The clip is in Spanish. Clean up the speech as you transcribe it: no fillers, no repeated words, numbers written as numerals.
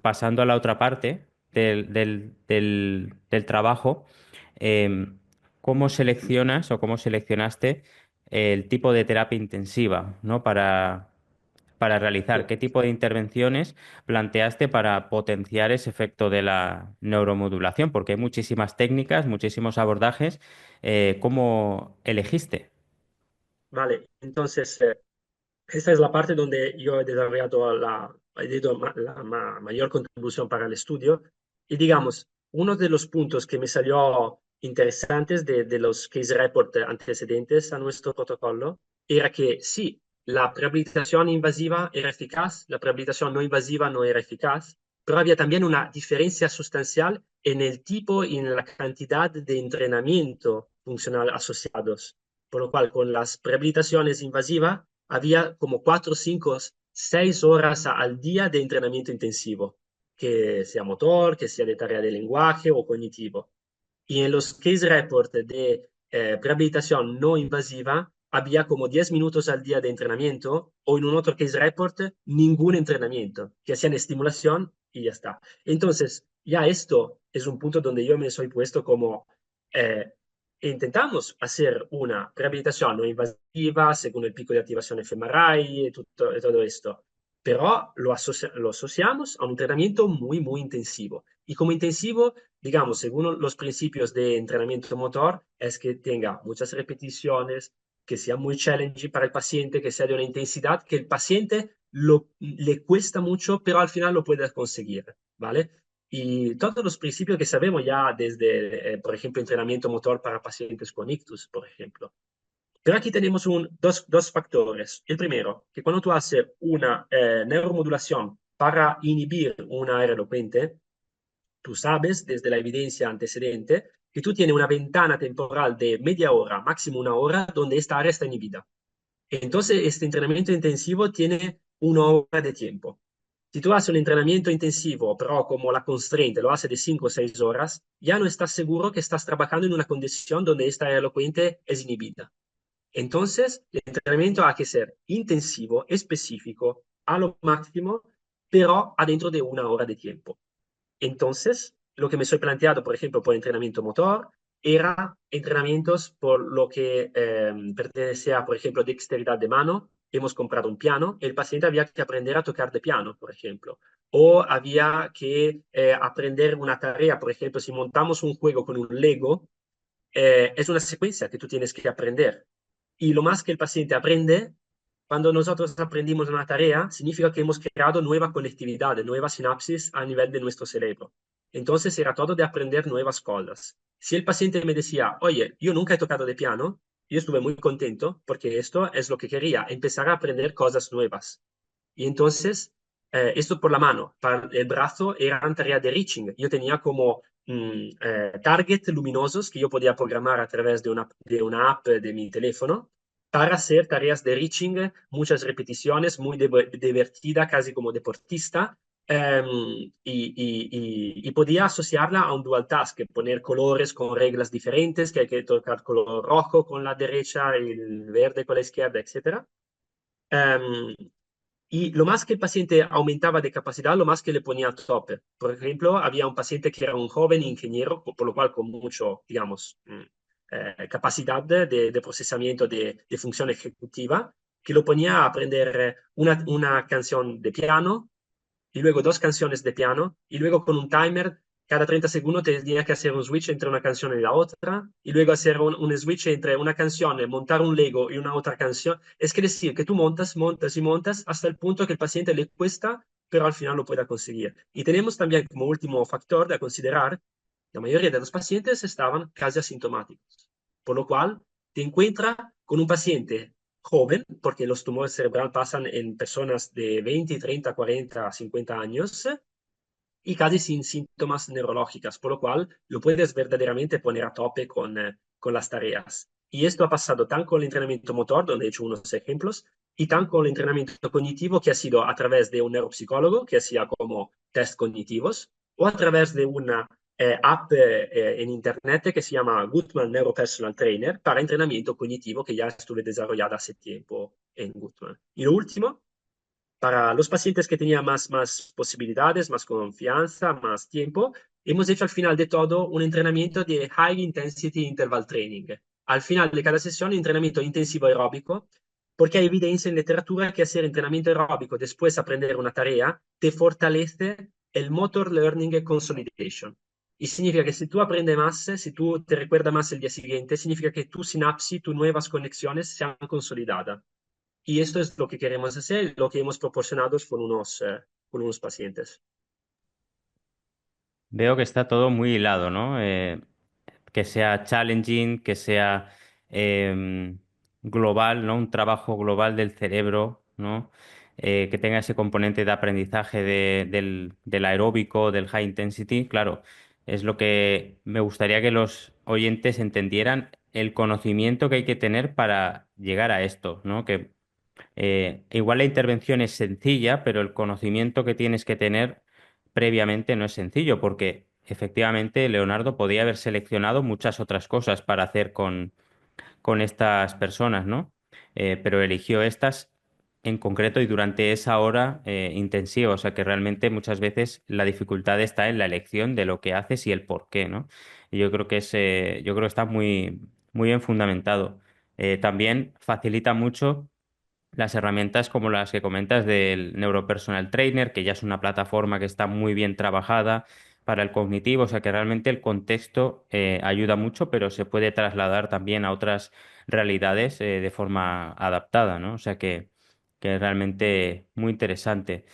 pasando a la otra parte del trabajo, em, ¿cómo seleccionas o cómo seleccionaste el tipo de terapia intensiva, ¿no? Para realizar, Sí. ¿qué tipo de intervenciones planteaste para potenciar ese efecto de la neuromodulación? Porque hay muchísimas técnicas, muchísimos abordajes. ¿Cómo elegiste? Vale, entonces, esta es la parte donde yo he desarrollado la mayor contribución para el estudio. Y digamos, uno de los puntos que me salió interesantes de los case report antecedentes a nuestro protocolo era que sí, la prehabilitación invasiva era eficaz, la prehabilitación no invasiva no era eficaz, pero había también una diferencia sustancial en el tipo y en la cantidad de entrenamiento funcional asociados. Por lo cual, con las prehabilitaciones invasivas, había como 4, 5, 6 horas al día de entrenamiento intensivo, que sea motor, que sea de tarea de lenguaje o cognitivo. Y en los case report de prehabilitación no invasiva, había como 10 minutos al día de entrenamiento, o en un otro case report, ningún entrenamiento, que hacían estimulación y ya está. Entonces, ya esto es un punto donde yo me soy puesto como eh, intentamos hacer una rehabilitación no invasiva según el pico de activación fMRI y todo esto, pero lo asociamos a un entrenamiento muy, muy intensivo. Y como intensivo, digamos, según los principios de entrenamiento motor, es que tenga muchas repeticiones, que sea muy challenging para el paciente, que sea de una intensidad que el paciente le cuesta mucho, pero al final lo puede conseguir, ¿vale? Y todos los principios que sabemos ya desde, por ejemplo, entrenamiento motor para pacientes con ictus, por ejemplo. Pero aquí tenemos dos factores. El primero, que cuando tú haces una neuromodulación para inhibir una área elocuente, tú sabes desde la evidencia antecedente que tú tienes una ventana temporal de media hora, máximo una hora, donde esta área está inhibida. Entonces, este entrenamiento intensivo tiene una hora de tiempo. Si tú haces un entrenamiento intensivo, pero como la constraint lo hace de 5 o 6 horas, ya no estás seguro que estás trabajando en una condición donde esta área elocuente es inhibida. Entonces, el entrenamiento ha que ser intensivo, específico, a lo máximo, pero adentro de una hora de tiempo. Entonces, lo que me soy planteado, por ejemplo, por entrenamiento motor, era entrenamientos por lo que pertenecía, por ejemplo, dexteridad de mano. Hemos comprado un piano, el paciente había que aprender a tocar de piano, por ejemplo. O había que aprender una tarea, por ejemplo, si montamos un juego con un Lego, es una secuencia que tú tienes que aprender. Y lo más que el paciente aprende, cuando nosotros aprendimos una tarea, significa que hemos creado nueva conectividad, nuevas sinapsis a nivel de nuestro cerebro. Entonces era todo de aprender nuevas cosas. Si el paciente me decía, oye, yo nunca he tocado de piano, yo estuve muy contento porque esto es lo que quería, empezar a aprender cosas nuevas. Y entonces, esto por la mano, para el brazo eran tareas de reaching. Yo tenía como targets luminosos que yo podía programar a través de una app de mi teléfono para hacer tareas de reaching, muchas repeticiones, muy divertida, casi como deportista. Y podía asociarla a un dual task, poner colores con reglas diferentes, que hay que tocar color rojo con la derecha, el verde con la izquierda, etc. Um, y lo más que el paciente aumentaba de capacidad, lo más que le ponía tope. Por ejemplo, había un paciente que era un joven ingeniero, por lo cual con mucho, digamos, capacidad de procesamiento de función ejecutiva, que lo ponía a aprender una canción de piano y luego dos canciones de piano, y luego con un timer, cada 30 segundos tenía que hacer un switch entre una canción y la otra, y luego hacer un switch entre una canción, montar un Lego y una otra canción. Es que decir, que tú montas, montas y montas hasta el punto que el paciente le cuesta, pero al final lo pueda conseguir. Y tenemos también como último factor de considerar, la mayoría de los pacientes estaban casi asintomáticos, por lo cual te encuentras con un paciente joven, porque los tumores cerebrales pasan en personas de 20, 30, 40, 50 años y casi sin síntomas neurológicas, por lo cual lo puedes verdaderamente poner a tope con las tareas. Y esto ha pasado tan con el entrenamiento motor, donde he hecho unos ejemplos, y tan con el entrenamiento cognitivo, que ha sido a través de un neuropsicólogo que hacía como test cognitivos, o a través de una app en internet que se llama Goodman Neuropersonal Trainer para entrenamiento cognitivo que ya estuve desarrollada hace tiempo en Goodman. Y lo último para los pacientes que tenían más posibilidades, más confianza, más tiempo, hemos hecho al final de todo un entrenamiento de High Intensity Interval Training. Al final de cada sesión, entrenamiento intensivo aeróbico, porque hay evidencia en literatura que hacer entrenamiento aeróbico después de aprender una tarea te fortalece el motor learning consolidation. Y significa que si tú aprendes más, si tú te recuerdas más el día siguiente, significa que tu sinapsis, tus nuevas conexiones se han consolidado. Y esto es lo que queremos hacer, lo que hemos proporcionado con unos pacientes. Veo que está todo muy hilado, ¿no? Que sea challenging, que sea em, global, ¿no? Un trabajo global del cerebro, ¿no? Que tenga ese componente de aprendizaje del aeróbico, del high intensity. Claro, es lo que me gustaría que los oyentes entendieran el conocimiento que hay que tener para llegar a esto, ¿no? Que igual la intervención es sencilla, pero el conocimiento que tienes que tener previamente no es sencillo, porque efectivamente Leonardo podía haber seleccionado muchas otras cosas para hacer con estas personas, ¿no? Pero eligió estas en concreto y durante esa hora intensiva, o sea que realmente muchas veces la dificultad está en la elección de lo que haces y el por qué, ¿no? Y yo creo que yo creo que está muy bien fundamentado. También facilita mucho las herramientas como las que comentas del Neuropersonal Trainer, que ya es una plataforma que está muy bien trabajada para el cognitivo, o sea que realmente el contexto ayuda mucho, pero se puede trasladar también a otras realidades de forma adaptada, ¿no? O sea que realmente muy interesante.